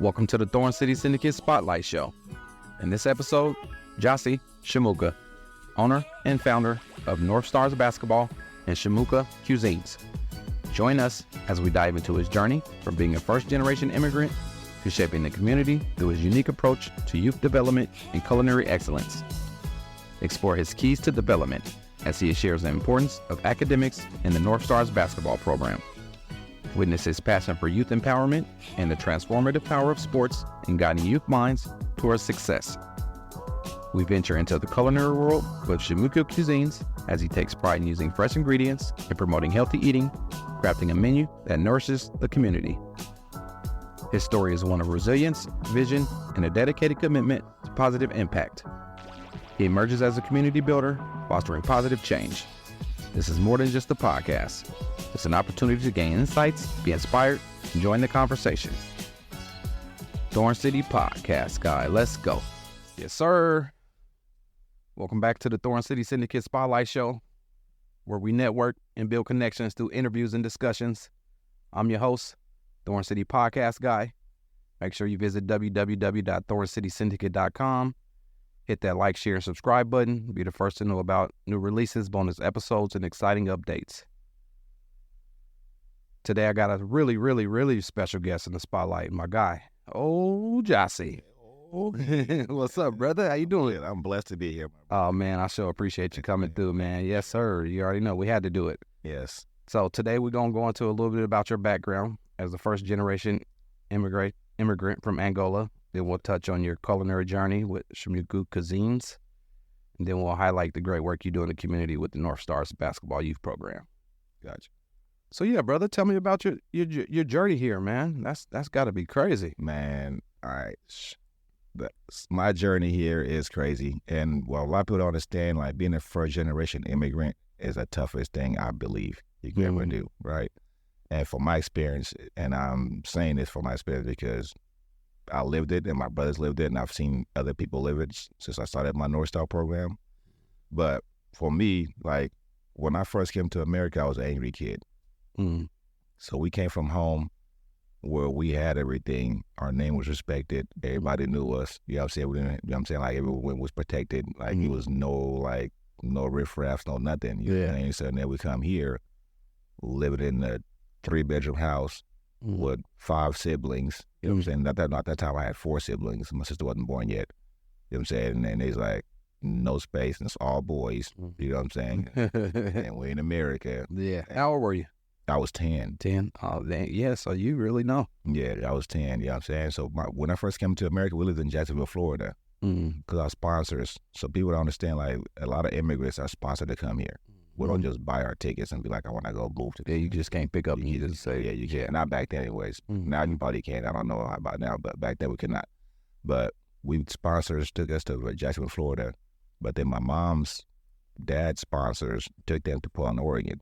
Welcome to the Thorn City Syndicate Spotlight Show. In this episode, Jasse Chimuku, owner and founder of North Starz Basketball and Chimuku Cuisines. Join us as we dive into his journey from being a first-generation immigrant to shaping the community through his unique approach to youth development and culinary excellence. Explore his keys to development as he shares the importance of academics in the North Starz Basketball program. Witness his passion for youth empowerment and the transformative power of sports in guiding youth minds towards success. We venture into the culinary world with Chimuku Cuisines as he takes pride in using fresh ingredients and promoting healthy eating, crafting a menu that nourishes the community. His story is one of resilience, vision, and a dedicated commitment to positive impact. He emerges as a community builder, fostering positive change. This is more than just a podcast. It's an opportunity to gain insights, be inspired, and join the conversation. Thorn City Podcast, guy. Let's go. Yes, sir. Welcome back to the Thorn City Syndicate Spotlight Show, where we network and build connections through interviews and discussions. I'm your host, Thorn City Podcast guy. Make sure you visit www.thorncitysyndicate.com. Hit that like, share, and subscribe button. Be the first to know about new releases, bonus episodes, and exciting updates. Today, I got a really special guest in the spotlight, my guy. Oh, Jasse. Oh. What's up, brother? How you doing? I'm blessed to be here. Oh, man, I sure appreciate you coming through, man. Yes, sir. You already know we had to do it. Yes. So today, we're going to go into a little bit about your background as a first-generation immigrant from Angola. Then we'll touch on your culinary journey with Chimuku Cuisines. And then we'll highlight the great work you do in the community with the North Starz Basketball Youth Program. Gotcha. So yeah, brother, tell me about your journey here, man. That's got to be crazy, man. All right, my journey here is crazy, and well, a lot of people don't understand. Like being a first generation immigrant is the toughest thing I believe you can ever do, right? And from my experience, and I'm saying this from my experience because I lived it, and my brothers lived it, and I've seen other people live it since I started my North Star program. But for me, like when I first came to America, I was an angry kid. So we came from home where we had everything. Our name was respected. Everybody knew us. You know what I'm saying? We didn't, you know what I'm saying? Like everyone was protected. Like it was no riffraffs, no nothing. You know what I mean? So then we come here, living in a 3-bedroom house with 5 siblings. You know what I'm saying? Not that time I had 4 siblings. My sister wasn't born yet. You know what I'm saying? And then there's like no space and it's all boys. You know what I'm saying? And we're in America. Yeah. How old were you? I was 10. 10? Oh, dang. Yeah, so you really know. Yeah, I was 10, you know what I'm saying? So when I first came to America, we lived in Jacksonville, Florida, because our sponsors, so people don't understand, like, a lot of immigrants are sponsored to come here. We don't just buy our tickets and be like, I want to go move to. Yeah, you just can't pick up and you just say. Yeah, you can't. Not back then anyways. Now you probably can. I don't know about now, but back then we could not. But sponsors took us to Jacksonville, Florida, but then my mom's dad's sponsors took them to Portland, Oregon.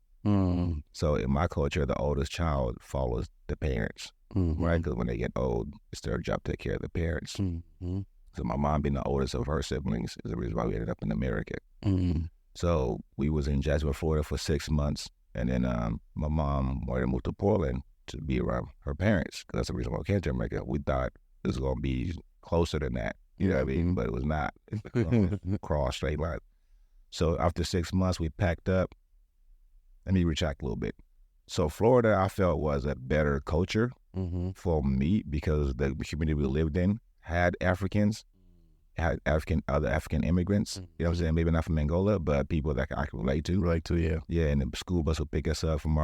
So in my culture, the oldest child follows the parents, right? Because when they get old, it's their job to take care of the parents. So my mom being the oldest of her siblings is the reason why we ended up in America. So we was in Jacksonville, Florida for 6 months. And then my mom wanted to move to Portland to be around her parents. Because that's the reason why we came to America. We thought it was going to be closer than that. You know what I mean? But it was not. Cross straight line. So after 6 months, we packed up. Let me retract a little bit. So Florida, I felt was a better culture for me because the community we lived in had Africans, had other African immigrants. You know what I'm saying? Maybe not from Angola, but people that I can relate to. Yeah. Yeah, and the school bus would pick us up in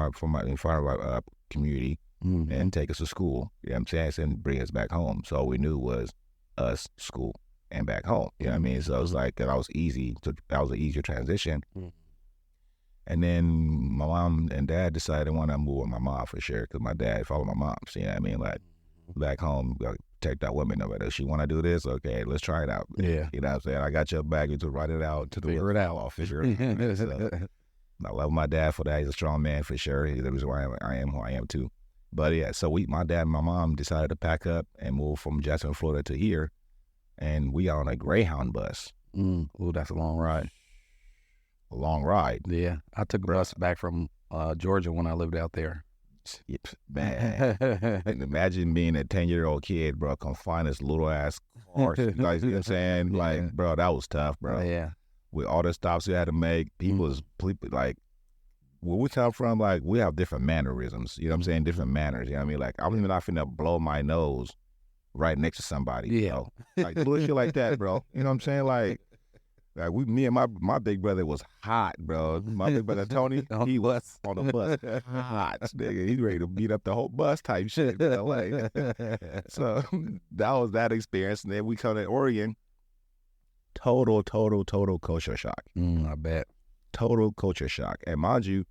front of our community and take us to school. You know what I'm saying? And bring us back home. So all we knew was us, school, and back home. You know what I mean? So it was like that was an easier transition. And then my mom and dad decided they want to move with my mom for sure because my dad followed my mom. So, you know what I mean? Like, back home, protect that woman over there. She want to do this? Okay, let's try it out. Yeah. You know what I'm saying? I got your back. You to write it out. Figure it out. Figure it out. So, I love my dad for that. He's a strong man for sure. He's the reason why I am who I am too. But yeah, so my dad and my mom decided to pack up and move from Jacksonville, Florida to here. And we got on a Greyhound bus. Oh, that's a long ride. A long ride. Yeah, I took a bus back from Georgia when I lived out there. Man, and imagine being a 10-year-old kid, bro, confined this little ass car. Like, you know what I'm saying? Yeah. Like, bro, that was tough, bro. Oh, yeah. With all the stops we had to make, people's like, where we come from, like, we have different mannerisms. You know what I'm saying? Different manners. You know what I mean? Like, I'm even not finna blow my nose right next to somebody. Yeah. You know? Like, little shit like that, bro. You know what I'm saying? Like me and my big brother was hot, bro. My big brother Tony, he was on the bus, hot nigga. He ready to beat up the whole bus type shit. Bro. Like, so that was that experience. And then we come to Oregon, total culture shock. I bet. Total culture shock. And mind you,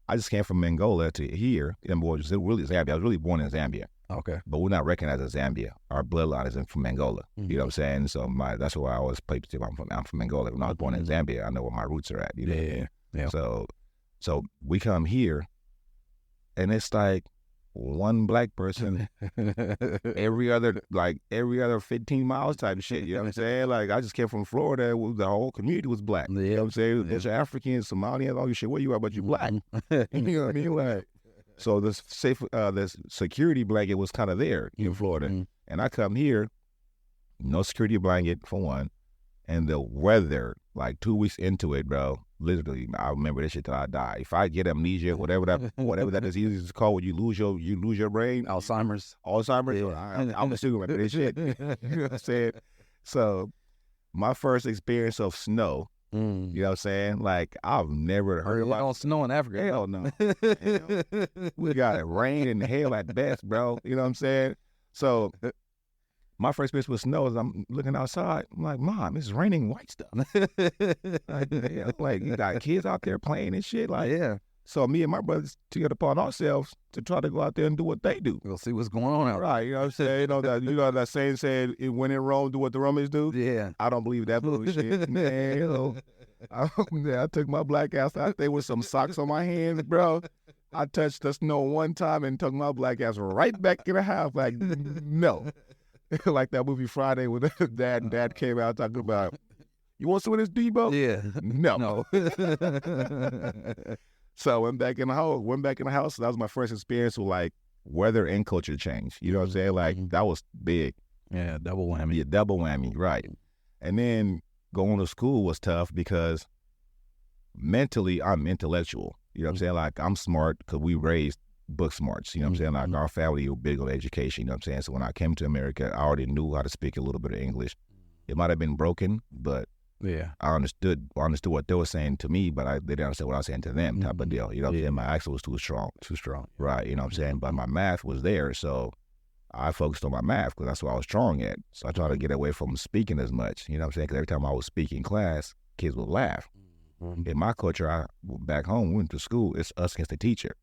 I just came from Angola to here. And was really Zambia. I was really born in Zambia. Okay. But we're not recognized as Zambia. Our bloodline is from Angola. You know what I'm saying? So that's why I always play. I'm from Angola. When I was born in Zambia, I know where my roots are at. You know? Yeah. So we come here, and it's like one black person every other 15 miles type of shit. You know what I'm saying? Like, I just came from Florida. The whole community was black. You know what I'm saying? There's Africans, Somalians, all your shit. Where you are, but you black. You know what I mean? Like, so this security blanket was kind of there in Florida. And I come here, no security blanket for one, and the weather, like 2 weeks into it, bro, literally, I remember this shit till I die. If I get amnesia, whatever that disease is called, when you lose your brain, Alzheimer's. Yeah. I'm assuming about this shit. You know what I'm saying? So my first experience of snow, you know what I'm saying? Like, I've never heard about don't snow in Africa. Hell no. We got rain and hail at best, bro. You know what I'm saying? So my first experience with snow is I'm looking outside. I'm like, Mom, it's raining white stuff. Like, you got kids out there playing and shit. Like, yeah. So me and my brothers took it upon ourselves to try to go out there and do what they do. We'll see what's going on out there. Right, you know what I'm saying? You know that saying said, when in Rome, do what the Romans do? Yeah. I don't believe that bullshit. Man, I took my black ass out there with some socks on my hands, bro. I touched the snow one time and took my black ass right back in the house. Like, no. Like that movie Friday when dad came out talking about, you want some of this Debo? Yeah. No. So I went back in the house. That was my first experience with, like, weather and culture change. You know what I'm saying? Like, that was big. Yeah, double whammy. Yeah, double whammy, right. And then going to school was tough because mentally I'm intellectual. You know what I'm saying? Like, I'm smart because we raised book smarts. You know what I'm saying? Like, our family was big on education. You know what I'm saying? So when I came to America, I already knew how to speak a little bit of English. It might have been broken, but yeah, I understood what they were saying to me, but they didn't understand what I was saying to them, type of deal. You know what I'm saying? My accent was too strong. Right, you know what I'm saying? But my math was there, so I focused on my math because that's what I was strong at. So I tried to get away from speaking as much. You know what I'm saying? Because every time I was speaking in class, kids would laugh. In my culture, back home, we went to school, it's us against the teacher.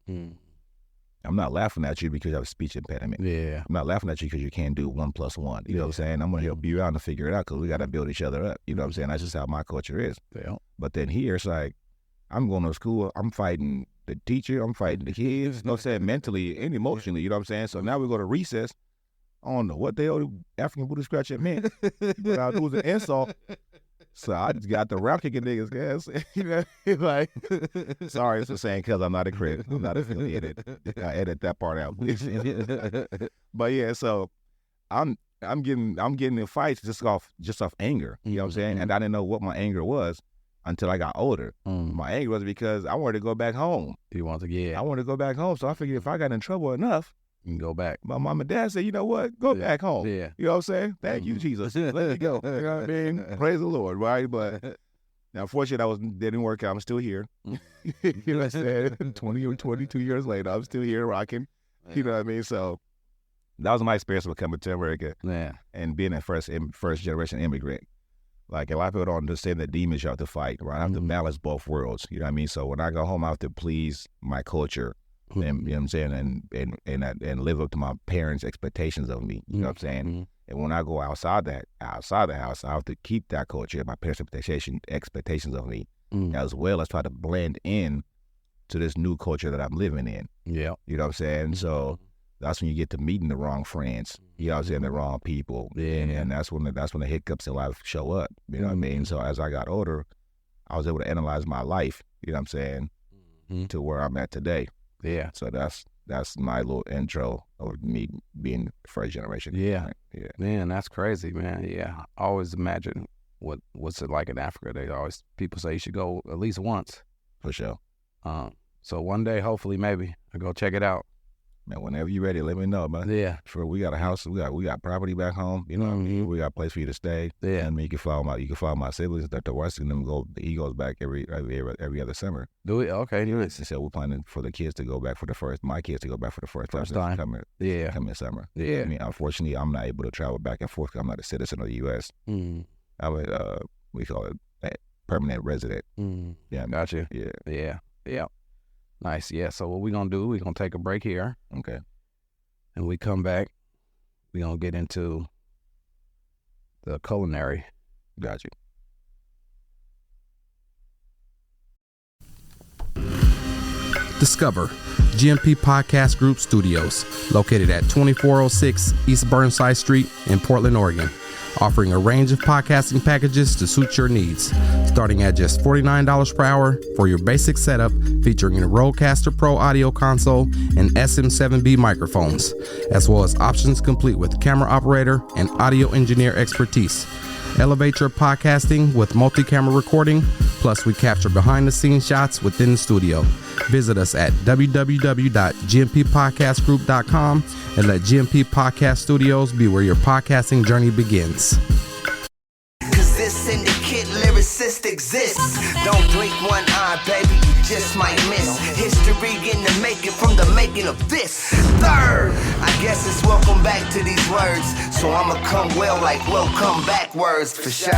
I'm not laughing at you because you have a speech impediment. Yeah. I'm not laughing at you because you can't do 1 + 1. You know what I'm saying? I'm going to help you out to figure it out because we got to build each other up. You know what I'm saying? That's just how my culture is. Yeah. But then here, it's like, I'm going to school, I'm fighting the teacher, I'm fighting the kids, you know what I'm saying, mentally and emotionally, you know what I'm saying? So now we go to recess. I don't know what the hell African booty scratch it meant, but I knew it was an insult. So I just got the round kicking niggas, guys. You know, like, sorry, it's the same because I'm not a crit. I'm not affiliated. I edit that part out. But yeah, so I'm getting in fights just off anger. You know what I'm saying? And I didn't know what my anger was until I got older. My anger was because I wanted to go back home. You want to get? I wanted to go back home. So I figured if I got in trouble enough, you can go back. My mom and dad said, you know what? Go back home. Yeah. You know what I'm saying? Thank you, Jesus. Let me go. You know what I mean? Praise the Lord, right? But now, unfortunately, didn't work out. I'm still here. You know what I'm saying? 20 or 22 years later, I'm still here rocking. You know what I mean? So that was my experience with coming to America. Yeah. And being a first generation immigrant. Like, a lot of people don't understand the demons you have to fight, right? I have to balance both worlds. You know what I mean? So when I go home, I have to please my culture. And, you know what I'm saying, and live up to my parents' expectations of me. You know what I'm saying? And when I go outside the house, I have to keep that culture, my parents' expectations of me, as well as try to blend in to this new culture that I'm living in. Yeah, you know what I'm saying. So that's when you get to meeting the wrong friends. You know what I'm saying, the wrong people. Yeah, and that's when the hiccups in life show up. You know what I mean. So as I got older, I was able to analyze my life. You know what I'm saying, to where I'm at today. Yeah. So that's that's my little intro of me being first generation. Yeah. Right? Yeah. Man, that's crazy, man. Yeah. I always imagine what's it like in Africa. People say you should go at least once. For sure. So one day, hopefully, maybe I'll go check it out. Man, whenever you're ready, let me know, man. Yeah. We got a house, we got property back home. You know what I mean? We got a place for you to stay. Yeah. And you can follow my siblings that to West, and them he goes back every other summer. Do it? Okay. Do it. So we're planning for my kids to go back for the first time. Coming summer. Yeah. I mean, unfortunately, I'm not able to travel back and forth because I'm not a citizen of the U.S. I'm we call it a permanent resident. Yeah. Gotcha. Yeah. Yeah. Yeah. Nice. Yeah. So what we're going to do, we're going to take a break here. Okay. And we come back, we're going to get into the culinary. Got you. Discover GMP Podcast Group Studios, located at 2406 East Burnside Street in Portland, Oregon, offering a range of podcasting packages to suit your needs, starting at just $49 per hour for your basic setup, featuring a Rodecaster Pro audio console and SM7B microphones, as well as options complete with camera operator and audio engineer expertise. Elevate your podcasting with multi-camera recording, plus we capture behind-the-scenes shots within the studio. Visit us at www.gmpodcastgroup.com and let GMP Podcast Studios be where your podcasting journey begins. Cause this syndicate lyricist exists. Don't blink one eye, baby, you just might miss history in the making from the making of this. Third, I guess it's welcome back to these words. So I'ma come well like welcome back words for sure.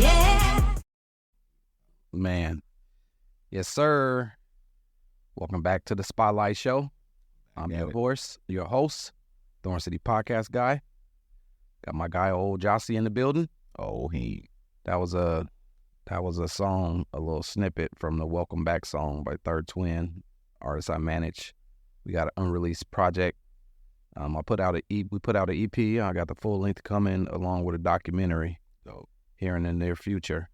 Yeah. Man. Yes, sir. Welcome back to the Spotlight Show. I'm your host, Thorn City Podcast guy. Got my guy, old Jasse, in the building. Oh, that was a song, a little snippet from the Welcome Back song by Third Twin, artist I manage. We got an unreleased project. We put out an EP. I got the full length coming along with a documentary, so here in the near future.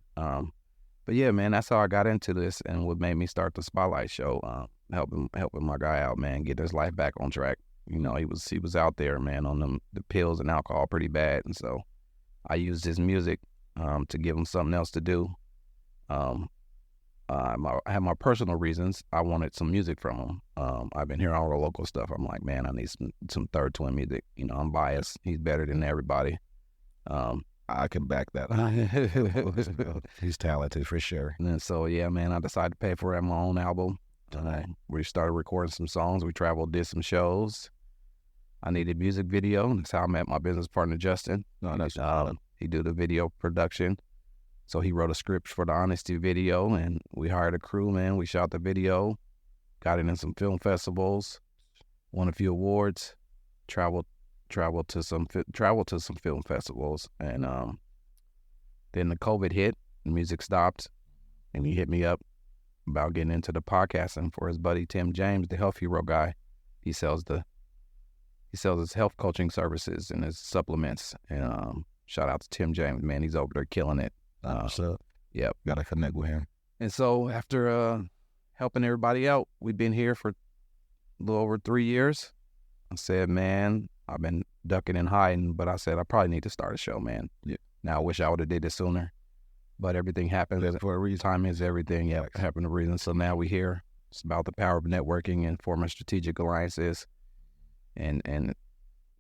But yeah, man, that's how I got into this and what made me start the Spotlight Show. Helping my guy out, man, get his life back on track. You know, he was out there, man, on the pills and alcohol pretty bad, and so I used his music to give him something else to do. I had my personal reasons. I wanted some music from him. I've been hearing all the local stuff. I'm like, man, I need some Third Twin music. You know, I'm biased. He's better than everybody. I can back that up. He's talented for sure. And then, so, yeah, man, I decided to pay for my own album. We started recording some songs. We traveled, did some shows. I needed music video. That's how I met my business partner, Justin. He did the video production. So he wrote a script for the Honesty video, and we hired a crew, man. We shot the video, got it in some film festivals, won a few awards, traveled to some film festivals, and then the COVID hit, the music stopped, and he hit me up about getting into the podcasting for his buddy Tim James, the health hero guy. He sells his health coaching services and his supplements, and shout out to Tim James, man. He's over there killing it. Yep, gotta connect with him. And so after helping everybody out, we've been here for a little over 3 years. I said, man, I've been ducking and hiding, but I said I probably need to start a show, man. Yeah. Now I wish I would have did it sooner, but everything happens for a reason. Time is everything. Yeah, it happened for a reason. So now we're here. It's about the power of networking and forming strategic alliances, and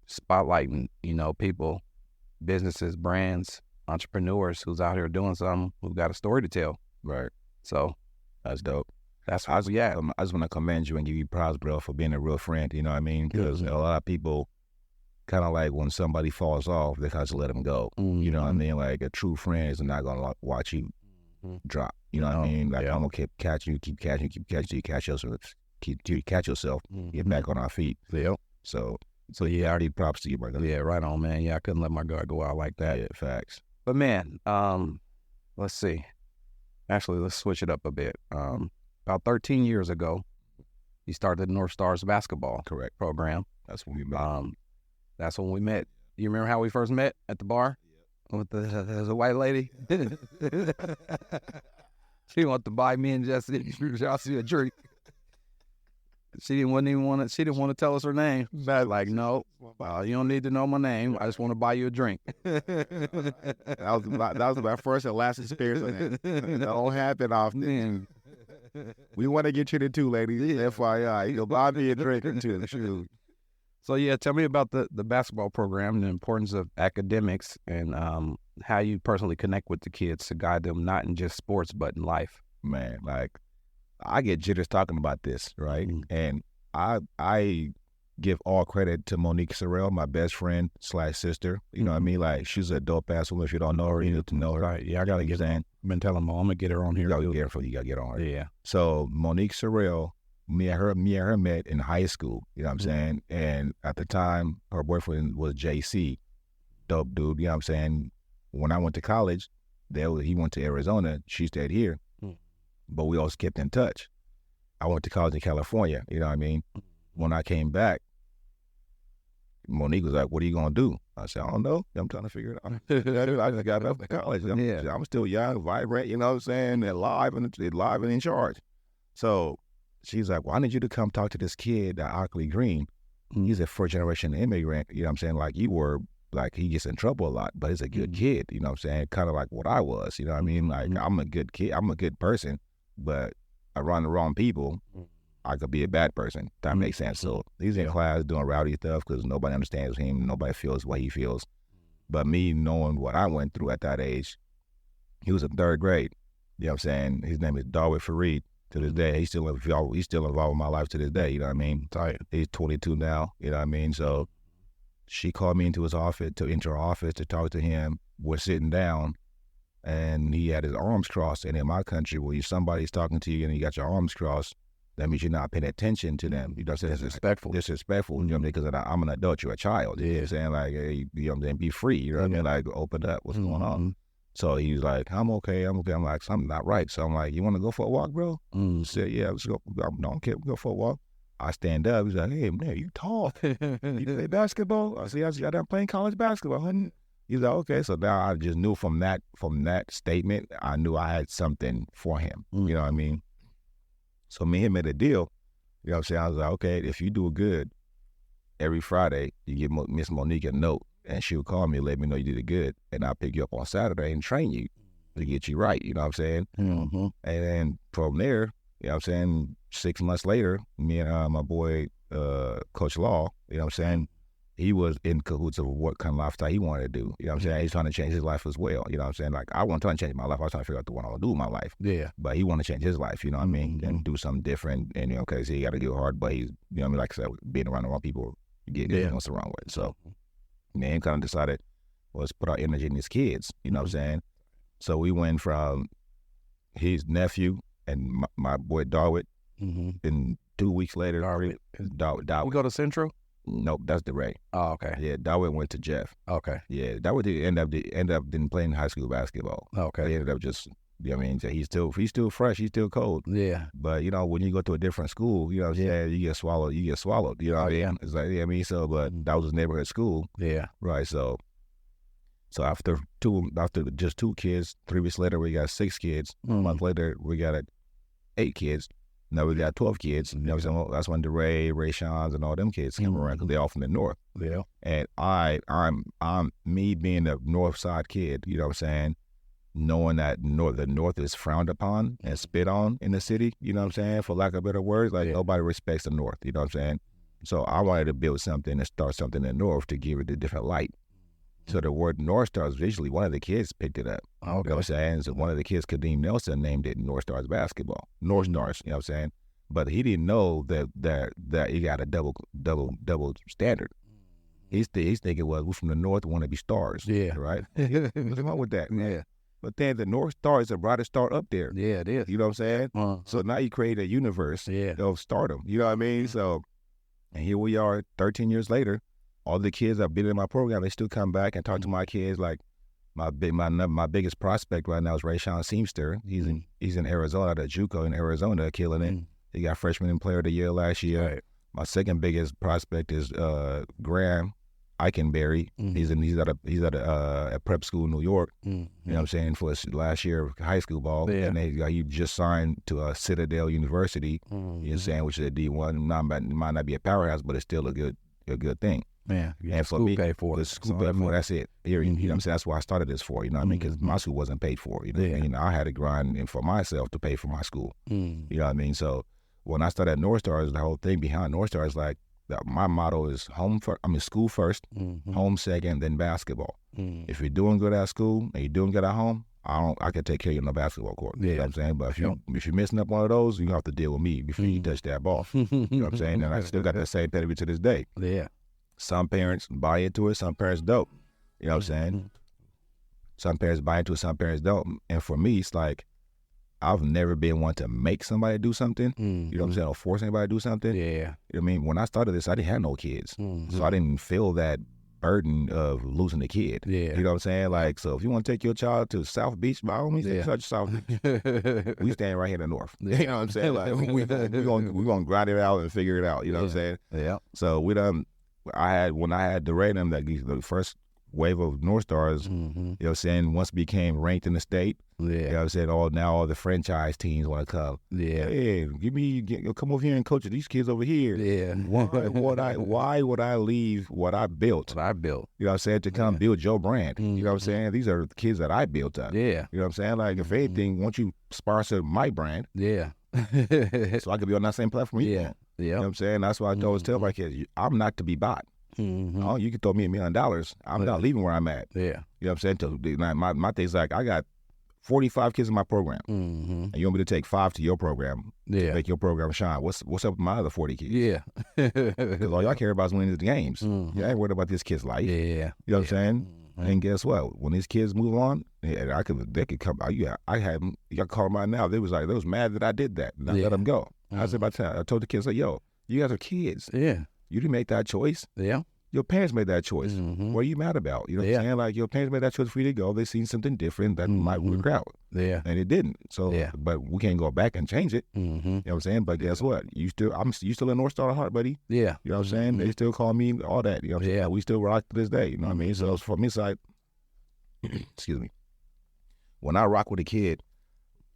spotlighting, you know, people, businesses, brands, entrepreneurs who's out here doing something, who got a story to tell. Right. So that's dope. That's I just want to commend you and give you props, bro, for being a real friend. You know what I mean? Because a lot of people kind of like when somebody falls off, they kind of just let them go. You know what I mean? Like a true friend is not going to watch you drop. You know what I mean? Like I'm going to keep catching you, you catch yourself, get back on our feet. Yep. So yeah, I already props to you, brother. Yeah, right on, man. Yeah, I couldn't let my guard go out like that. Yeah, facts. But man, let's see. Actually, let's switch it up a bit. About 13 years ago, you started the North Starz Basketball program. That's when we met. That's when we met. You remember how we first met at the bar? Yeah. With the white lady? She wanted to buy me and Jasse a drink. She didn't want to tell us her name. Like, no, you don't need to know my name. I just want to buy you a drink. That was my first and last experience on that. That don't happen often. We want to get you the two, ladies. FYI, you'll buy me a drink or two. Shoot. So yeah, tell me about the basketball program and the importance of academics and how you personally connect with the kids to guide them not in just sports but in life. Man, like I get jitters talking about this, right? And I give all credit to Monique Sorrell, my best friend / sister. You know what I mean? Like she's a dope ass woman. If you don't know her, you need to know her. Right. Yeah, I gotta get that. I've been telling Mom I'm gonna get her on here. You gotta get on her. Yeah. So Monique Sorrell, me and her met in high school. You know what I'm saying? And at the time, her boyfriend was JC, dope dude. You know what I'm saying? When I went to college, he went to Arizona. She stayed here, but we always kept in touch. I went to college in California. You know what I mean? When I came back, Monique was like, "What are you gonna do?" I said, "I don't know. I'm trying to figure it out." I just got up to college. I'm still young, vibrant. You know what I'm saying? Alive and in charge. So she's like, "Well, I need you to come talk to this kid at Ockley Green. He's a first-generation immigrant. You know what I'm saying? Like you were, like he gets in trouble a lot, but he's a good kid. You know what I'm saying? Kind of like what I was. You know what I mean? Like I'm a good kid. I'm a good person, but around the wrong people, I could be a bad person. That makes sense. So he's in class doing rowdy stuff because nobody understands him. Nobody feels what he feels. But me knowing what I went through at that age, he was in third grade. You know what I'm saying? His name is Darwin Fareed. To this day, he's still involved in my life to this day. You know what I mean? He's 22 now. You know what I mean? So she called me into her office to talk to him. We're sitting down, and he had his arms crossed. And in my country, where somebody's talking to you and you got your arms crossed, that means you're not paying attention to them. You know what I'm saying? Disrespectful. You know what I mean? Because I'm an adult, you're a child. You know what I'm saying? Like, hey, you know what I'm saying? Be free. You know what I mean? Like, open up. What's going on? So he was like, I'm okay. I'm like, something not right. So I'm like, you want to go for a walk, bro? He said, yeah, let's go. I don't care. We'll go for a walk. I stand up. He's like, hey, man, you tall. You play basketball? I said, yeah, I'm playing college basketball, honey. He's like, okay. So now I just knew from that statement, I knew I had something for him. You know what I mean? So me and him made a deal. You know what I'm saying? I was like, okay, if you do good, every Friday, you give Miss Monique a note. And she would call me and let me know you did it good. And I'll pick you up on Saturday and train you to get you right. You know what I'm saying? And then from there, you know what I'm saying, 6 months later, me and my boy, Coach Law, you know what I'm saying, he was in cahoots of what kind of lifestyle he wanted to do. You know what I'm saying? He's trying to change his life as well. You know what I'm saying? Like, I wasn't trying to change my life. I was trying to figure out what I want to do with my life. Yeah. But he wanted to change his life, you know what I mean? And do something different. And, you know, because he got to get hard, but he's, you know what I mean? Like I said, being around the wrong people, you get influenced the wrong way. So, man, kind of decided, well, let's put our energy in his kids, you know what I'm saying? So we went from his nephew and my boy Darwin, and 2 weeks later, Darwin. We go to Central? Nope, that's DeRay. Oh, okay. Yeah, Darwin went to Jeff. Okay. Yeah, Darwin didn't end up didn't play in high school basketball. Okay. He ended up just, you know what I mean? He's still fresh, he's still cold. Yeah. But, you know, when you go to a different school, you know what I'm saying, you get swallowed. You know what I mean? It's like, yeah, I mean, so, but that was his neighborhood school. Yeah. Right, so after just 2 kids, 3 weeks later, we got 6 kids. A month later, we got 8 kids. Now we got 12 kids. You know what I'm saying? Well, that's when DeRay, Ray Sean's, and all them kids came around because they're all from the north. Yeah. And I'm me being a north side kid, you know what I'm saying, knowing that the north is frowned upon and spit on in the city, you know what I'm saying, for lack of better words, like nobody respects the north, you know what I'm saying? So I wanted to build something and start something in the north to give it a different light. So the word North Starz, visually, one of the kids picked it up. Okay. You know what I'm saying? So one of the kids, Kadeem Nelson, named it North Starz Basketball. North Stars, you know what I'm saying? But he didn't know that he got a double standard. He's thinking, well, we're from the north, we want to be stars. Yeah. Right? What's wrong with that? Yeah. But then the North Star is the brightest star up there. Yeah, it is. You know what I'm saying? So now you create a universe of stardom. You know what I mean? So, and here we are 13 years later. All the kids that have been in my program, they still come back and talk to my kids. Like my biggest prospect right now is Ray Sean Seamster. He's in Arizona, at JUCO in Arizona, killing it. He got freshman and player of the year last year. Right. My second biggest prospect is Graham Eikenberry. He's at a prep school in New York. You know what I'm saying, for his last year of high school ball. And he just signed to Citadel University. You know what I'm saying, which is a D1. Might not be a powerhouse, but it's still a good thing. Man, and for me, the school paid for, that's it. You know what I'm saying? That's why I started this for, you know what I mean? Because my school wasn't paid for, you know what I mean? I had to grind in for myself to pay for my school. You know what I mean? So when I started at North Stars, the whole thing behind North Stars, like, my motto is school first, home second, then basketball. If you're doing good at school and you're doing good at home, I can take care of you on the basketball court. You know what I'm saying? But if you're missing up one of those, you have to deal with me before you touch that ball. You know what I'm saying? And I still got that same pedigree to this day. Yeah. Some parents buy into it, some parents don't. You know what I'm saying? Some parents buy into it, some parents don't. And for me, it's like, I've never been one to make somebody do something, you know what I'm saying, or force anybody to do something. Yeah. You know what I mean? When I started this, I didn't have no kids. So I didn't feel that burden of losing a kid. Yeah. You know what I'm saying? Like, so if you want to take your child to South Beach, by all means, take such South Beach. We stand right here in the North. You know what I'm saying? Like, we're gonna grind it out and figure it out. You know what I'm saying? Yeah. So when I had the rating, that the first wave of North Stars, you know what I'm saying, once became ranked in the state. You know what I'm saying? Now all the franchise teams want to come. Yeah. Hey, come over here and coach these kids over here. Yeah. Why would I leave what I built? You know what I'm saying? To come build your brand. You know what I'm saying? These are the kids that I built up. Yeah. You know what I'm saying? Like, if anything, won't you sponsor my brand? Yeah. So I could be on that same platform. Yeah. You know what I'm saying? That's why I always tell my kids, I'm not to be bought. Oh, you can throw me $1 million. I'm not leaving where I'm at. Yeah. You know what I'm saying? My thing's like, I got 45 kids in my program, and you want me to take 5 to your program to make your program shine. What's up with my other 40 kids? Yeah. Because all y'all care about is winning the games. You ain't worried about this kid's life. Yeah. You know what I'm saying? And guess what? When these kids move on, they could come. I had y'all call them out now. They was mad that I did that, and I let them go. I said, I told the kids, like, yo, you guys are kids. Yeah. You didn't make that choice. Yeah. Your parents made that choice. What are you mad about? You know what I'm saying? Like, your parents made that choice for you to go. They seen something different that might work out. Yeah. And it didn't. So, but we can't go back and change it. You know what I'm saying? But guess what? You still a North Star at heart, buddy. Yeah. You know what I'm saying? They still call me all that. You know what I'm saying? We still rock to this day. You know what I mean? So for me, it's like, excuse me. When I rock with a kid,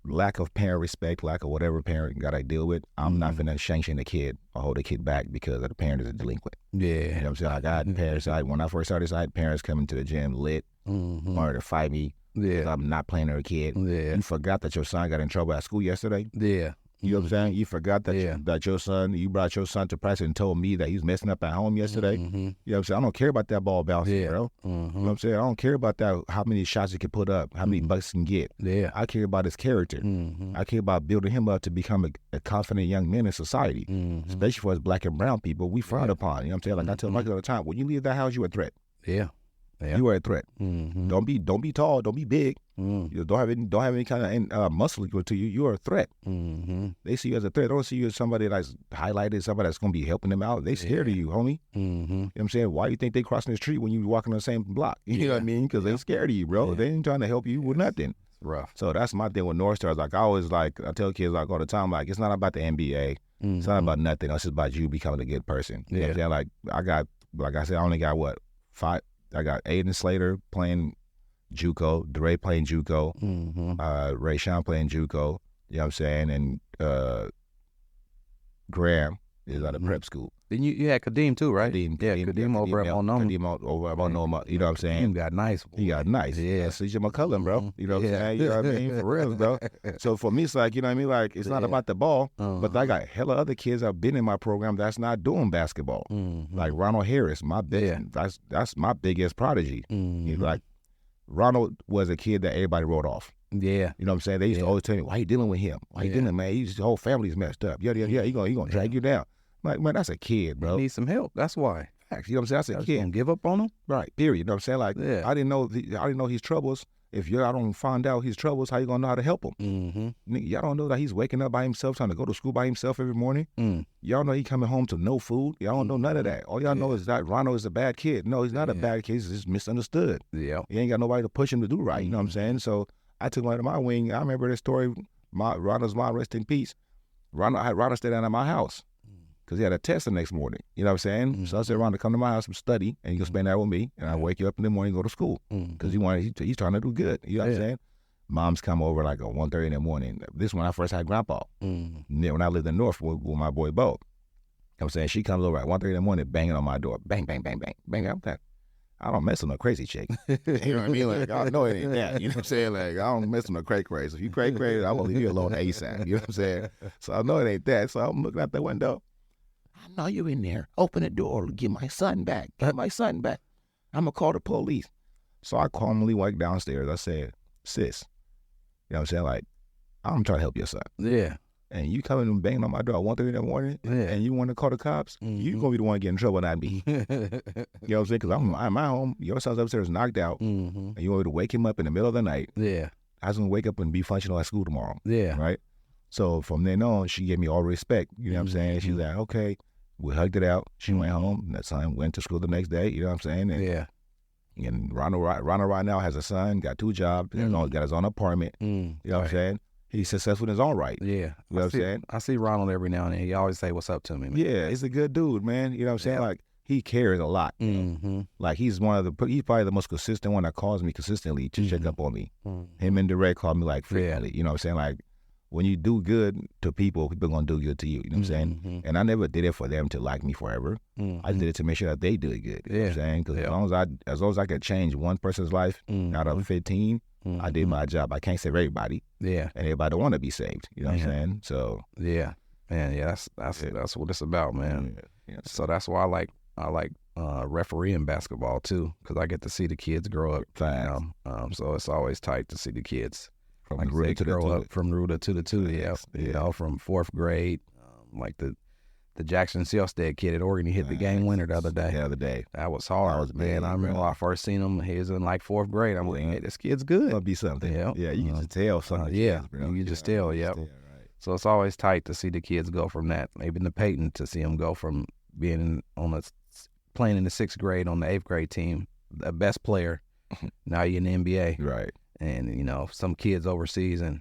lack of parent respect, lack of whatever parent got to deal with, I'm not going to sanction the kid or hold the kid back because the parent is a delinquent. Yeah. You know what I'm saying? I got parents, when I first started, I had parents coming to the gym lit, wanted to fight me because I'm not playing their kid. Yeah. You forgot that your son got in trouble at school yesterday? Yeah. You know what I'm saying? You forgot that you brought your son to practice and told me that he was messing up at home yesterday. You know what I'm saying? I don't care about that ball bouncing, bro. You know what I'm saying? I don't care about that, how many shots he can put up, how many bucks he can get. Yeah. I care about his character. I care about building him up to become a confident young man in society, especially for us black and brown people. We frown upon. You know what I'm saying? Like I tell Michael all the time, when you leave that house, you're a threat. Yeah. You are a threat. Don't be tall. Don't be big. You don't have any kind of muscle equal to you. You are a threat. They see you as a threat. They don't see you as somebody that's highlighted, somebody that's going to be helping them out. They scared of you, homie. You know what I'm saying? Why do you think they crossing the street when you walking on the same block? You know what I mean? Because they're scared of you, bro. They ain't trying to help you with nothing. Rough. So that's my thing with North Stars. Like I tell kids like all the time, like it's not about the NBA. It's not about nothing. It's just about you becoming a good person. You know what I'm saying? Like I said, I only got 5. I got Aiden Slater playing JUCO, DeRay playing JUCO, Ray Sean playing JUCO, you know what I'm saying, and Graham is out of prep school. Then you had Kadeem too, right? Kadeem over at Monoma. Kadeem over at Monoma, you know what I'm saying? He got nice. Boy. He got nice. Yeah. CJ McCullum, bro. You know what I'm saying? You know what I mean? For real, bro. So for me, it's like, you know what I mean? Like, it's not about the ball, but I got hella other kids that have been in my program that's not doing basketball. Like Ronald Harris, that's my biggest prodigy. Like, Ronald was a kid that everybody wrote off. Yeah. You know what I'm saying? They used to always tell me, why you dealing with him? Why you dealing, man? His whole family's messed up. Yeah. He gonna drag you down. Like, man, that's a kid, bro. He needs some help. That's why. Facts. You know what I'm saying? That's a kid. Gonna give up on him? Right. Period. You know what I'm saying? Like, I didn't know his troubles. If y'all don't find out his troubles, how you gonna know how to help him? Y'all don't know that he's waking up by himself, trying to go to school by himself every morning. Y'all know he coming home to no food. Y'all don't know none of that. All y'all know is that Ronald is a bad kid. No, he's not a bad kid. He's just misunderstood. Yeah. He ain't got nobody to push him to do right. You know what I'm saying? So I took him under my wing. I remember this story. Ronald's mom, rest in peace. Ronald stayed down at my house. because he had a test the next morning. You know what I'm saying? Mm-hmm. So I said, Ron, come to my house and study, and you can spend that with me, and I wake you up in the morning and go to school because he's trying to do good. You know what I'm saying? Moms come over like at 1:30 in the morning. This is when I first had Grandpa. When I lived in North with my boy Bo. You know what I'm saying? She comes over at 1:30 in the morning, banging on my door. Bang, bang, bang, bang, bang. I'm like, I don't mess with no crazy chick. You know what I mean? Like, I know it ain't that. You know what I'm saying? Like, I don't mess with no crazy. If you crazy, I will leave you alone ASAP. You know what I'm saying? So I know it ain't that. So I'm looking out the window. I know you're in there. Open the door. Get my son back. Get my son back. I'm going to call the police. So I calmly walked downstairs. I said, sis, you know what I'm saying? Like, I'm trying to help your son. Yeah. And you coming and banging on my door at 1:30 in the morning, and you want to call the cops, you going to be the one getting in trouble, not me. You know what I'm saying? Because I'm at my home, your son's upstairs knocked out, and you want me to wake him up in the middle of the night. Yeah. I was going to wake up and be functional at school tomorrow. Yeah. Right? So from then on, she gave me all respect. You know what I'm saying? She's like, okay. We hugged it out. She went home. That son went to school the next day. You know what I'm saying? And, and Ronald right now has a son, got 2 jobs, got his own apartment. You know what I'm saying? He's successful in his own right. Yeah. You know what I'm saying? I see Ronald every now and then. He always say what's up to me, man. Yeah, he's a good dude, man. You know what I'm saying? Like, he cares a lot. Like, he's he's probably the most consistent one that calls me consistently to check up on me. Him and Direct call me like frequently. You know what I'm saying? Like, when you do good to people are going to do good to you. You know what I'm saying? And I never did it for them to like me forever. I did it to make sure that they do it good. You know what I'm saying? Because as long as I could change one person's life out of 15, I did my job. I can't save everybody. Yeah. And everybody don't want to be saved. You know what I'm saying? So yeah. Man, yeah, that's what it's about, man. Yeah. So that's why I like refereeing basketball too, because I get to see the kids grow up. So it's always tight to see the kids from the rooter to the grow up from rooter to the tutor. You know, from 4th grade, like the Jackson Selstead kid at Oregon, he hit the game winner the other day. That was hard, man. I remember when I first seen him. He was in like 4th grade. I'm like, hey, this kid's good. It'll be something. Yeah, you can just tell something. You can just tell. Yep. So it's always tight to see the kids go from that. Even the Peyton, to see him go from being playing in the 6th grade on the 8th grade team, the best player. Now you're in the NBA. Right. And, you know, some kids overseas, and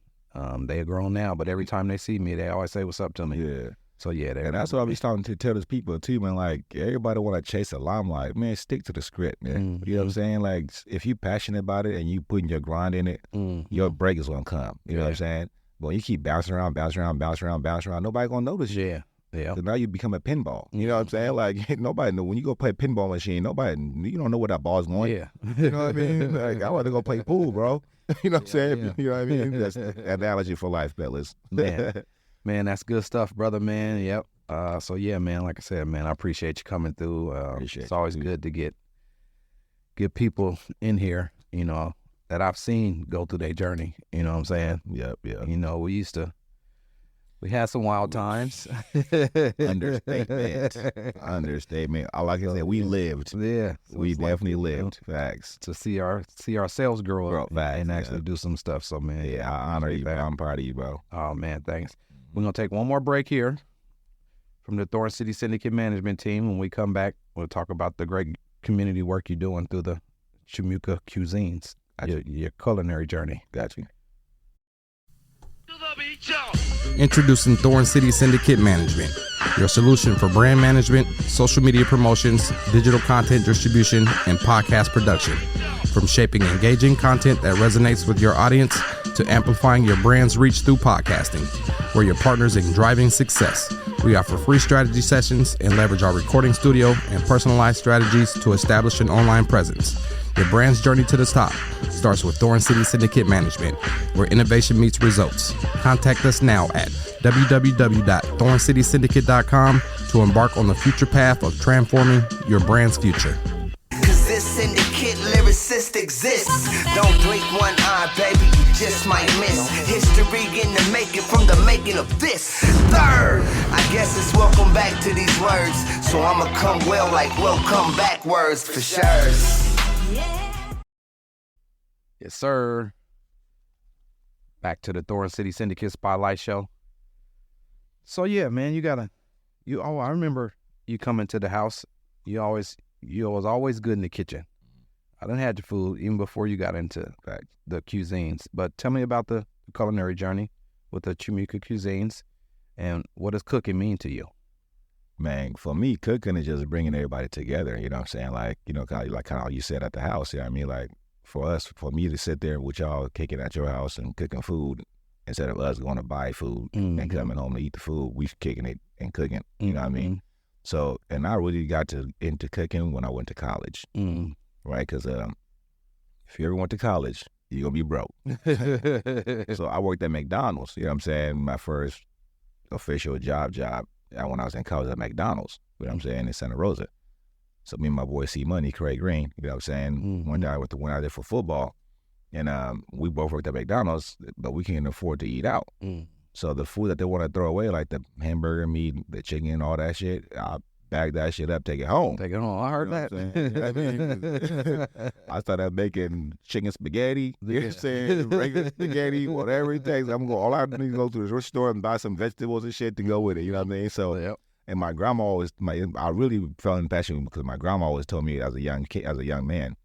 they are grown now, but every time they see me, they always say, what's up to me? Yeah. So, yeah. And that's what I be starting to tell these people, too, man. Like, everybody want to chase a limelight. Man, stick to the script, man. You know what I'm saying? Like, if you're passionate about it and you putting your grind in it, your break is going to come. You know what I'm saying? But when you keep bouncing around, nobody going to notice you. Yeah. So now you become a pinball. You know what I'm saying? Like, nobody know. When you go play a pinball machine, you don't know where that ball's going. Yeah. You know what I mean? Like, I want to go play pool, bro. You know what I'm saying? Yeah. You know what I mean? That's an analogy for life, fellas. Man, that's good stuff, brother, man. Yep. So, yeah, man, like I said, man, I appreciate you coming through. It's always good to get people in here, you know, that I've seen go through their journey. You know what I'm saying? Yep. You know, we had some wild times. Understatement. Like I said, we lived. Yeah. We definitely lived. Facts. To see ourselves grow up and actually do some stuff. So, man. Yeah, I honor you, man. I'm proud of you, bro. Oh, man, thanks. We're going to take one more break here from the Thorn City Syndicate management team. When we come back, we'll talk about the great community work you're doing through the Chimuku Cuisines, your culinary journey. Got you. Introducing Thorn City Syndicate Management, your solution for brand management, social media promotions, digital content distribution, and podcast production. From shaping engaging content that resonates with your audience to amplifying your brand's reach through podcasting, we're your partners in driving success. We offer free strategy sessions and leverage our recording studio and personalized strategies to establish an online presence. Your brand's journey to the top starts with Thorn City Syndicate Management, where innovation meets results. Contact us now at www.thorncitysyndicate.com to embark on the future path of transforming your brand's future. Cause this syndicate lyricist exists. Don't blink one eye, baby, you just might miss. History in the making from the making of this. Third, I guess it's welcome back to these words. So I'ma come well like welcome back words for sure. Yes, sir. Back to the Thorn City Syndicate Spotlight Show. So, yeah, man, I remember you coming to the house. You was always good in the kitchen. I done had your food even before you got into the Cuisines. But tell me about the culinary journey with the Chimuku Cuisines, and what does cooking mean to you? Man, for me, cooking is just bringing everybody together. You know what I'm saying? Like, you know, kind of how you said at the house. Yeah, I mean, like for me to sit there with y'all kicking at your house and cooking food instead of us going to buy food and coming home to eat the food, we kicking it and cooking. You know what I mean? So, and I really got into cooking when I went to college, right? Because if you ever went to college, you're gonna be broke. So I worked at McDonald's. You know what I'm saying? My first official job when I was in college at McDonald's, you know what I'm saying, in Santa Rosa. So me and my boy C Money, Craig Green, you know what I'm saying, one day I went out there for football, and we both worked at McDonald's, but we can't afford to eat out. So the food that they want to throw away, like the hamburger meat, the chicken, all that shit, I bag that shit up, take it home. Take it home. I heard that. I started making chicken spaghetti, you know what I'm saying, regular spaghetti, whatever it takes. All I need to go to the grocery store and buy some vegetables and shit to go with it, you know what I mean? So, and my grandma always, I really fell in passion because my grandma always told me as a young kid, as a young man,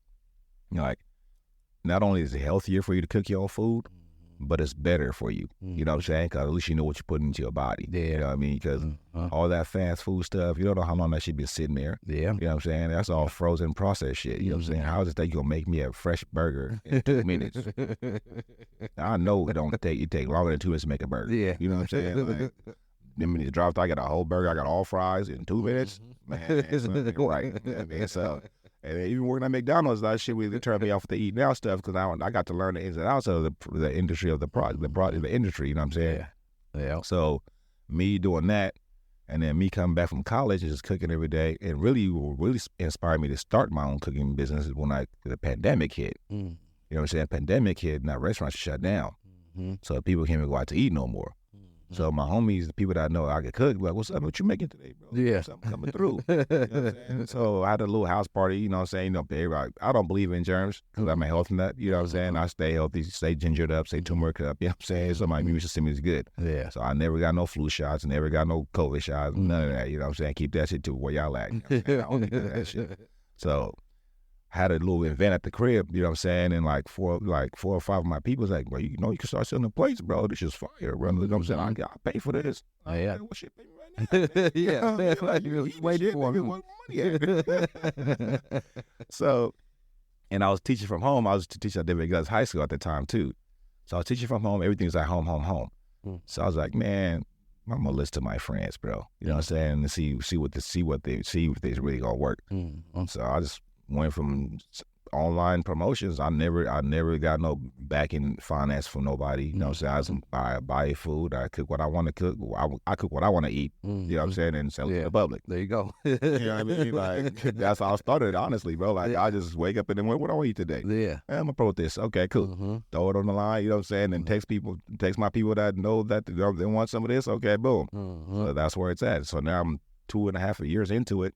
you know, like, not only is it healthier for you to cook your own food, but it's better for you. You know what I'm saying? Because at least you know what you're putting into your body. Yeah. You know what I mean? Because all that fast food stuff, you don't know how long that shit been sitting there. Yeah. You know what I'm saying? That's all frozen processed shit. You know what I'm saying? How is it that you going to make me a fresh burger in 2 minutes? I know it take longer than 2 minutes to make a burger. Yeah. You know what I'm saying? Like, then when you dropped, I got a whole burger, I got all fries in 2 minutes. Man, it's right. You know what I mean? So, and even working at McDonald's, that shit really turned me off with the eat now stuff because I got to learn the ins and outs of the industry of the industry. You know what I'm saying? Yeah. So me doing that, and then me coming back from college and just cooking every day, it really inspired me to start my own cooking business when the pandemic hit. You know what I'm saying? Pandemic hit, and that restaurants shut down, so people can't even go out to eat no more. So my homies, the people that I know I could cook, like, what's up? What you making today, bro? Yeah. Something coming through. You know what I'm saying? So I had a little house party, you know what I'm saying? You know, everybody, I don't believe in germs because I'm a health nut, you know what I'm saying? I stay healthy, stay gingered up, stay turmeric up, you know what I'm saying? So my immune system is good. Yeah. So I never got no flu shots, never got no COVID shots, none of that, you know what I'm saying? Keep that shit to where y'all at. You know what I'm saying? I don't need that shit. So had a little event at the crib, you know what I'm saying? And like four or five of my people was like, well, you know, you can start selling the plates, bro. This is fire, bro. You know what I'm saying? I pay for this. Oh, yeah. What shit pay me right now? Yeah. Man, like, you waiting for me. Money at. So, and I was teaching from home. I was teaching at David Gus High School at the time too. So I was teaching from home. Everything's like home. So I was like, man, I'm gonna listen to my friends, bro. You know what I'm saying? And see if they really gonna work. So I just went from online promotions. I never got no backing finance from nobody. You know what I'm saying? I buy food. I cook what I want to cook. I cook what I want to eat. You know what I'm saying? And sell it to the public. There you go. You know what I mean? Like, that's how I started, honestly, bro. Like, I just wake up and then, what do I want to eat today? Yeah. I'm gonna promote this. Okay, cool. Throw it on the line. You know what I'm saying? And text my people that know that they want some of this. Okay, boom. So that's where it's at. So now I'm 2.5 years into it.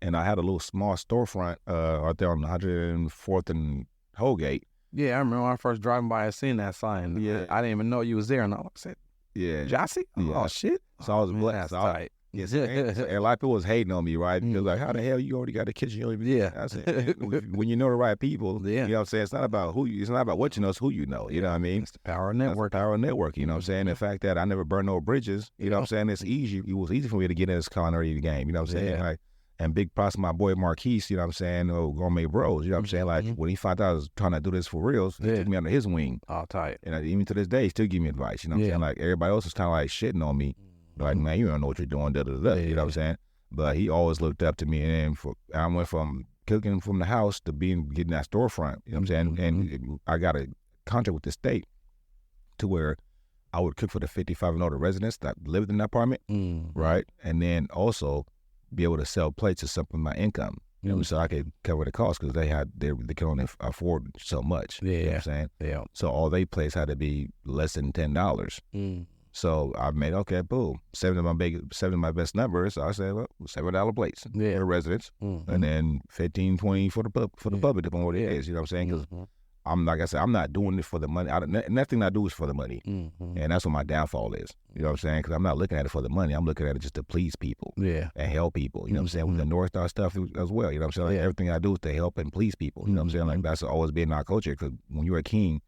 And I had a little small storefront out there on 104th and Holgate. Yeah, I remember when I first driving by, I seen that sign. Yeah, I didn't even know you was there, and I said, "Yeah, Jasse." Oh shit! So I was blessed. Tight. Yes, and a lot of people was hating on me, right? Because like, how the hell you already got a kitchen? You don't even I said, when you know the right people, you know what I'm saying? It's not about it's not about what you know, it's who you know. You know what I mean? It's the power of network. Power of network. You know what I'm saying? The fact that I never burned no bridges. You know what I'm saying? It's easy. It was easy for me to get in this culinary game. You know what I'm saying? Like. And big props to my boy Marquise, you know what I'm saying, Gourmet Bros, you know what I'm saying? Like, when he found out I was trying to do this for reals, he took me under his wing. Oh, tight. And even to this day, he still give me advice, you know what I'm saying? Like, everybody else is kind of like shitting on me. Like, man, you don't know what you're doing, da-da-da-da, you know what I'm saying? But he always looked up to me, and I went from cooking from the house to getting that storefront, you know what I'm saying? And I got a contract with the state to where I would cook for the 55 and older residents that lived in the apartment, right? And then also be able to sell plates to supplement my income, you know, so I could cover the cost because they could only afford so much. Yeah, you know what I'm saying? Yeah. So all they plates had to be less than $10. So I made boom, 7 of my best numbers. So I said, well, $7 plates for the residents, and then 15, 20 for the public, depending on what it is. You know what I'm saying? Because like I said, I'm not doing it for the money. Nothing I do is for the money. And that's what my downfall is. You know what I'm saying? Because I'm not looking at it for the money. I'm looking at it just to please people and help people. You know what I'm saying? With the North Starz stuff as well. You know what I'm saying? Like, everything I do is to help and please people. You know what I'm saying? Like, that's always been our culture. Because when you're a king,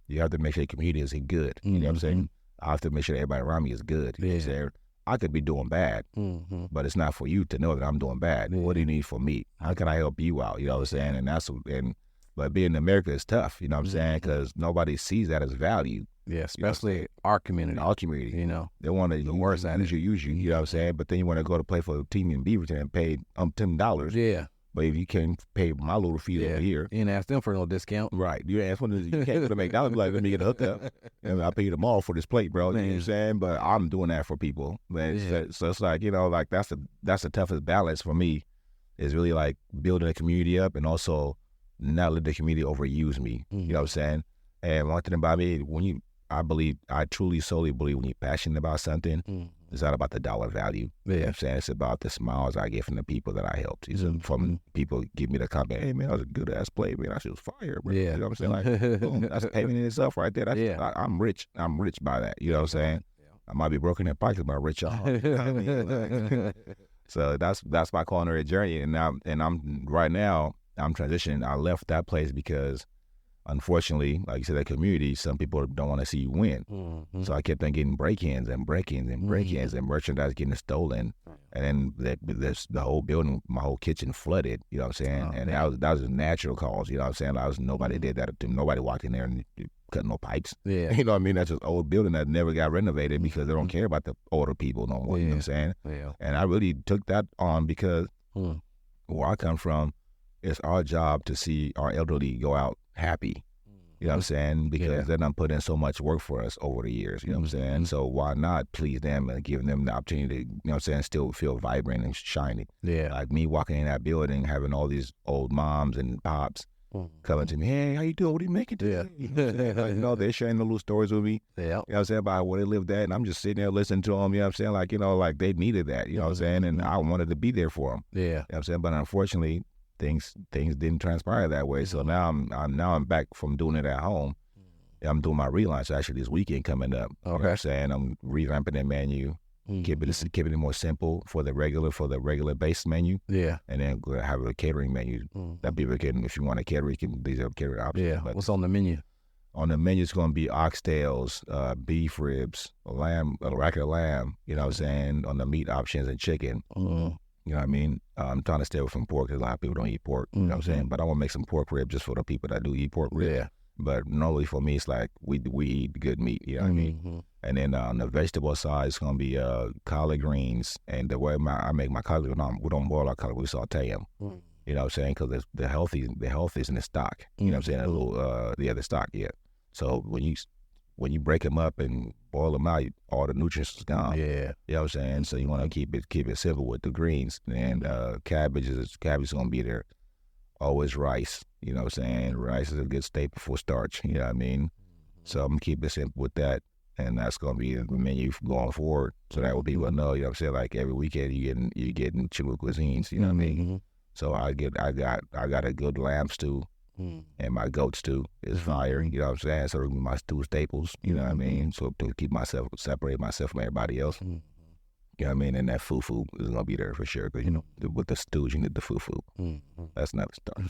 you have to make sure your community is good. You know what I'm saying? I have to make sure that everybody around me is good. You know what I'm saying? I could be doing bad, but it's not for you to know that I'm doing bad. What do you need from me? How can I help you out? You know what I'm saying? But being in America is tough, you know what I'm saying? Because nobody sees that as value. Yeah, especially our community. Our community. You know. They want to use you, you know what I'm saying? But then you want to go to play for a team in Beaverton and pay $10. Yeah. But if you can't pay my little fee over here. You didn't ask them for no discount. Right. You ask one, you can't go to McDonald's like, let me get a hookup. And I pay you tomorrow for this plate, bro. You know what I'm saying? But I'm doing that for people. Man. So it's like, you know, like that's the toughest balance for me, is really like building a community up and also not let the community overuse me. You know what I'm saying? And one thing about me, I truly solely believe when you're passionate about something, it's not about the dollar value. You know what I'm saying? It's about the smiles I get from the people that I helped. These are from people give me the comment, hey man, that was a good ass play, man. I was fire, bro. Yeah. You know what I'm saying? Like, boom, that's payment in itself right there. I'm rich. I'm rich by that. You know what I'm saying? I might be broken in pockets, but I'm rich at heart. You know what I mean? Like, so that's my culinary journey. And I'm right now, I'm transitioning. I left that place because, unfortunately, like you said, that community, some people don't want to see you win. So I kept on getting break-ins and merchandise getting stolen. And then the whole building, my whole kitchen flooded, you know what I'm saying? And that was a natural cause, you know what I'm saying? Nobody did that. Nobody walked in there and cut no pipes. Yeah. You know what I mean? That's just old building that never got renovated because they don't care about the older people no more, you know what I'm saying? Yeah. And I really took that on because where I come from, it's our job to see our elderly go out happy. You know what I'm saying? Because they done put in so much work for us over the years, you know what I'm saying? So why not please them and give them the opportunity to, you know what I'm saying, still feel vibrant and shiny. Yeah. Like me walking in that building, having all these old moms and pops coming to me, hey, how you doing? What are you making today? Yeah. Like, you know, they're sharing the little stories with me. Yeah. You know what I'm saying? About where they lived at. And I'm just sitting there listening to them, you know what I'm saying? Like, you know, like they needed that, you know what I'm saying? And I wanted to be there for them. Yeah. You know what I'm saying? But unfortunately, things didn't transpire that way. So now I'm back from doing it at home. I'm doing my relaunch actually this weekend coming up. Okay. You know what I'm saying? I'm revamping the menu, keeping it more simple for the regular base menu. Yeah. And then we'll have a catering menu that people can, if you want to cater, these are catering options. Yeah. But what's on the menu? On the menu is going to be oxtails, beef ribs, a rack of lamb, you know what I'm saying? On the meat options and chicken. You know what I mean? I'm trying to stay away from pork because a lot of people don't eat pork. You know what I'm saying? But I want to make some pork rib just for the people that do eat pork rib. Yeah. But normally for me, it's like we eat good meat. You know what I mean? And then on the vegetable side, it's going to be collard greens. And the way I make my collard, we don't boil our collard, we saute them. You know what I'm saying? Because the healthy is in the stock. You know what I'm saying? A little, the stock, yeah. So when you break them up and boil them out, all the nutrients is gone. Yeah. You know what I'm saying? So you want to keep it simple with the greens. And cabbage is going to be there. Always rice. You know what I'm saying? Rice is a good staple for starch. You know what I mean? So I'm going to keep it simple with that. And that's going to be the menu going forward. So that will be well know, you know what I'm saying? Like every weekend you're getting Chimuku Cuisines, you know what I mean? So I got a good lamb stew. And my goat stew is fire, you know what I'm saying? So my stew staples, you know what I mean? So to separate myself from everybody else, you know what I mean? And that fufu is going to be there for sure, because, you know, with the stews, you need the fufu. That's not a start.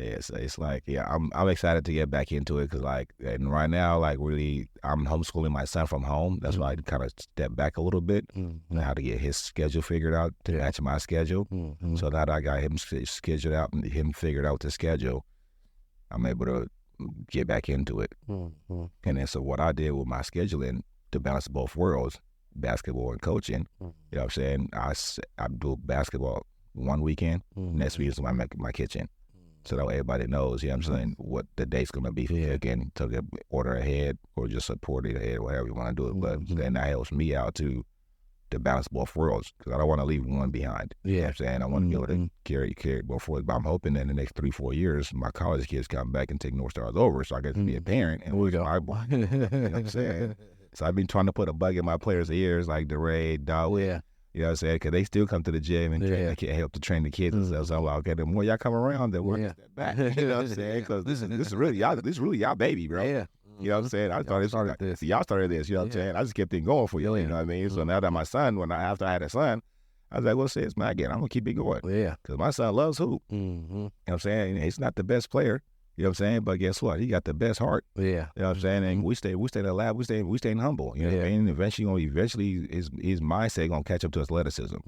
Yeah, so it's like, yeah, I'm excited to get back into it, because, like, and right now, like, really, I'm homeschooling my son from home. That's why I kind of stepped back a little bit, and how to get his schedule figured out to match my schedule. So now that I got him scheduled out and him figured out the schedule, I'm able to get back into it. And then so what I did with my scheduling to balance both worlds, basketball and coaching, you know what I'm saying? I do basketball one weekend, next week is my kitchen. So that way everybody knows, you know what I'm saying, what the date's going to be for again, to get order ahead or just support it ahead, whatever you want to do it. But then that helps me out to balance both worlds, because I don't want to leave one behind. You know what I'm saying? I want to be able to carry both forward. But I'm hoping that in the next 3-4 years, my college kids come back and take North Starz over, so I get to be a parent. And we go. You know what I'm saying? So I've been trying to put a bug in my players' ears, like DeRay, Dawid. Yeah. You know what I'm saying? Because they still come to the gym and help to train the kids and stuff. So I'm like, okay, the more y'all come around, the more step back. You know what I'm saying? Because this is really y'all baby, bro. Yeah. You know what I'm saying? Y'all started this. You know what I'm saying? I just kept it going for you. You know what I mean? So now that my son, after I had a son, I was like, well, say it's my again. I'm gonna keep it going. Yeah. Because my son loves hoop. You know what I'm saying? He's not the best player. You You know what I'm saying? But guess what? He got the best heart. Yeah. You know what I'm saying? And we stay in the lab. We staying humble. You know what I mean? Eventually his mindset gonna catch up to athleticism.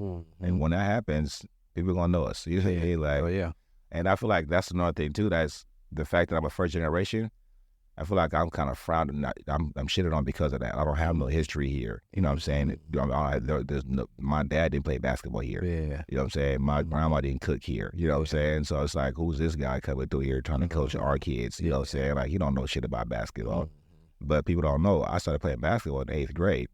And when that happens, people gonna know us. You know what I mean? Like, and I feel like that's another thing too. That's the fact that I'm a first generation. I feel like I'm kind of frowned. I'm shitted on because of that. I don't have no history here. You know what I'm saying? My dad didn't play basketball here. Yeah. You know what I'm saying? My grandma didn't cook here. You know what I'm saying? So it's like, who's this guy coming through here trying to coach our kids? You know what I'm saying? Like, he don't know shit about basketball. But people don't know. I started playing basketball in 8th grade.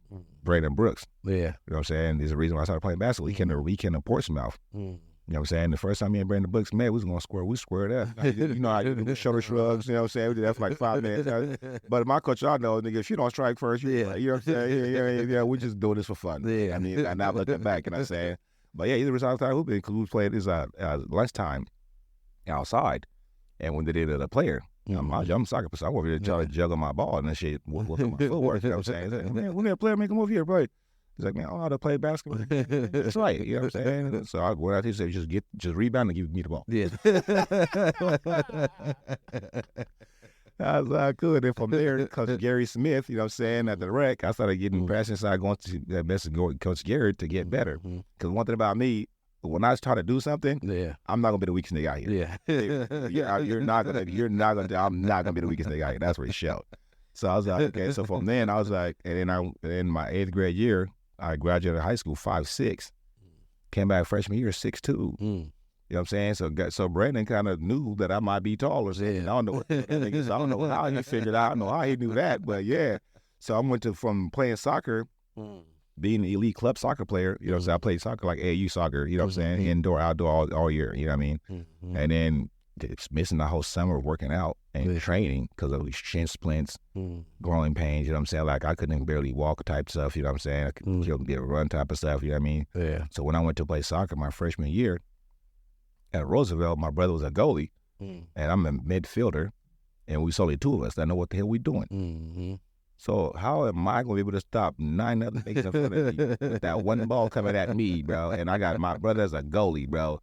Braden Brooks. Yeah. You know what I'm saying? There's a reason why I started playing basketball. We came to Portsmouth. You know what I'm saying? The first time me and Brandon Brooks met, we was going to square. We squared up. You know, I did shoulder shrugs, you know what I'm saying? We did that for like 5 minutes. But my coach, y'all know, nigga, if you don't strike first, you know what I'm saying? Yeah, we just doing this for fun. Yeah. I mean, I'm not looking back, you know what I'm saying? But yeah, he's a retired hooping because we played his lunchtime outside. And when they did the player, I'm a soccer person. I over there trying to juggle my ball and that shit. What's my footwork? You know what I'm saying? Man, we're going to play, make a move here, bro. He's like, man, I know how to play basketball. That's right. You know what I'm saying? So I went out there and said, just rebound and give me the ball. Yeah. I was like, good. And from there, Coach Gary Smith, you know what I'm saying, at the rec, I started getting passionate, started going to the best of Coach Gary to get better. Because one thing about me, when I try to do something, I'm not gonna be the weakest nigga out here. I'm not gonna be the weakest nigga out here. That's what he showed. So I was like, okay. So from then I was like, and then in my 8th grade year, I graduated high school 5'6", came back freshman year 6'2". You know what I'm saying? So Brandon kind of knew that I might be taller. So I don't know. I don't know how he figured out. I don't know how he knew that, but yeah. So I went from playing soccer, being an elite club soccer player. You know what I'm saying? I played soccer like AAU soccer. You know what I'm saying? Indoor, outdoor, all year. You know what I mean? And then missing the whole summer of working out and training because of these shin splints, growing pains, you know what I'm saying? Like I couldn't barely walk type stuff, you know what I'm saying? I couldn't get a run type of stuff, you know what I mean? Yeah. So when I went to play soccer my freshman year at Roosevelt, my brother was a goalie and I'm a midfielder and we was only 2 of us that know what the hell we doing. So how am I going to be able to stop 9 other niggas in front of me with that one ball coming at me, bro? And I got my brother as a goalie, bro.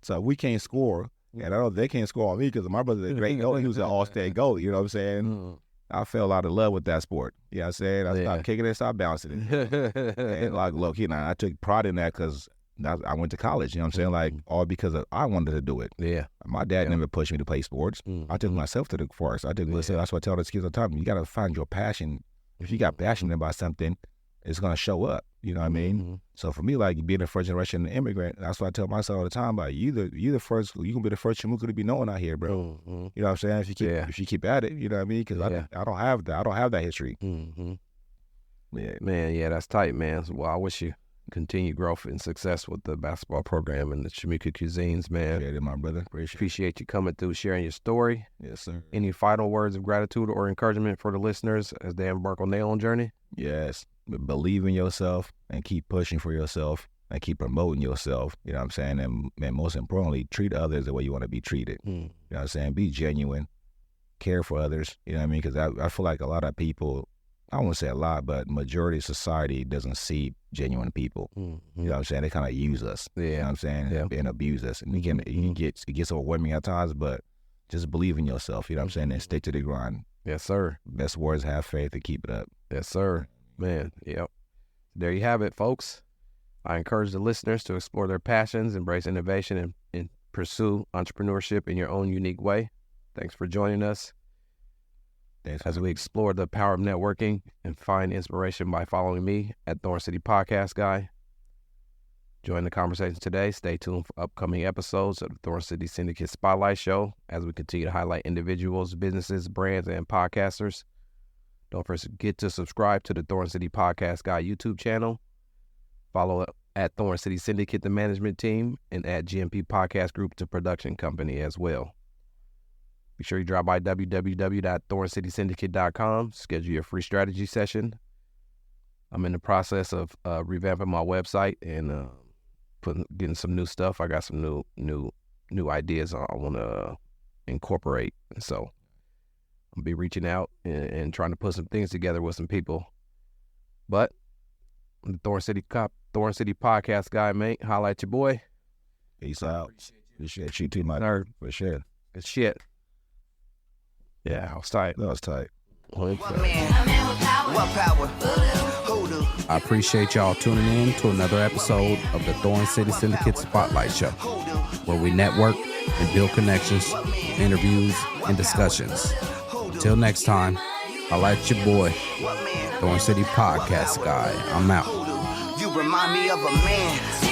So we can't score. And I know they can't score on me because my brother's a great goalie. He was an all-state goalie, you know what I'm saying? I fell out of love with that sport. You know what I'm saying? I stopped kicking it, stopped bouncing it. And like, look, you know, I took pride in that because I went to college, you know what I'm saying? Like, all because I wanted to do it. Yeah. My dad never pushed me to play sports. I took myself to the forest. That's what I tell the kids all the time. You got to find your passion. If you got passionate about something, it's going to show up. You know what I mean? So for me, like being a first generation immigrant, that's what I tell myself all the time. Like you can be the first Chimuku to be known out here, bro. You know what I'm saying? If you keep at it, you know what I mean? Because I don't have that. I don't have that history. Yeah, man. Yeah, that's tight, man. Well, I wish you continued growth and success with the basketball program and the Chimuku Cuisines, man. Appreciate it, my brother. Appreciate you coming through, sharing your story. Yes, sir. Any final words of gratitude or encouragement for the listeners as they embark on their own journey? Yes. Believe in yourself and keep pushing for yourself and keep promoting yourself, you know what I'm saying? And most importantly, treat others the way you want to be treated. You know what I'm saying? Be genuine, care for others, you know what I mean? Because I feel like a lot of people, I won't say a lot, but majority of society doesn't see genuine people. You know what I'm saying? They kind of use us, you know what I'm saying? And abuse us. And it gets overwhelming at times, but just believe in yourself, you know what I'm saying? And stick to the grind. Yes, sir. Best words, have faith and keep it up. Yes, sir. Man, yep. There you have it, folks. I encourage the listeners to explore their passions, embrace innovation, and pursue entrepreneurship in your own unique way. Thanks for joining us as we explore the power of networking and find inspiration by following me at Thorn City Podcast Guy. Join the conversation today. Stay tuned for upcoming episodes of the Thorn City Syndicate Spotlight Show as we continue to highlight individuals, businesses, brands, and podcasters. Don't forget to subscribe to the Thorn City Podcast Guy YouTube channel. Follow at Thorn City Syndicate, the management team, and at GMP Podcast Group, the production company as well. Be sure you drop by www.thorncitysyndicate.com. Schedule your free strategy session. I'm in the process of revamping my website and getting some new stuff. I got some new ideas I want to incorporate. So I'll be reaching out and trying to put some things together with some people. But I'm the Thorn City Podcast Guy, mate. Holla at your boy. Peace out. Appreciate you too, my nerd. For sure. Good shit. Yeah, I was tight. That was tight. What power? Hoodoo. I appreciate y'all tuning in to another episode of the Thorn City Syndicate Spotlight Show, where we network and build connections, interviews, and discussions. Until next time, I like your boy, Thorn City Podcast Guy. I'm out. You remind me of a man.